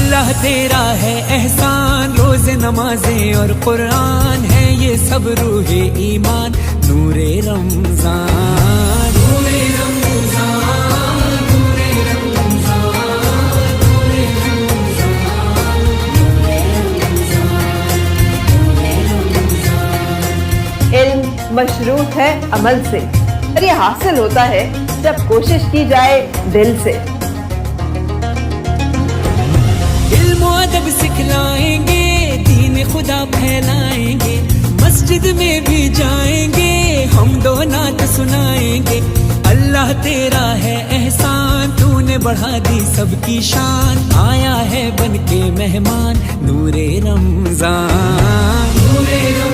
اللہ تیرا ہے احسان، روز نمازیں اور قرآن ہے یہ سب روح ایمان، نور رمضان، نور رمضان، نور رمضان، نور رمضان۔ علم مشروط ہے عمل سے، اور یہ حاصل ہوتا ہے جب کوشش کی جائے دل سے۔ علم و ادب سکھلائیں گے، دین خدا پھیلائیں گے، مسجد میں بھی جائیں گے، ہم دو نعت سنائیں گے۔ اللہ تیرا ہے احسان، تو نے بڑھا دی سب کی شان، آیا ہے بن کے مہمان، نور رمضان، نور رمضان۔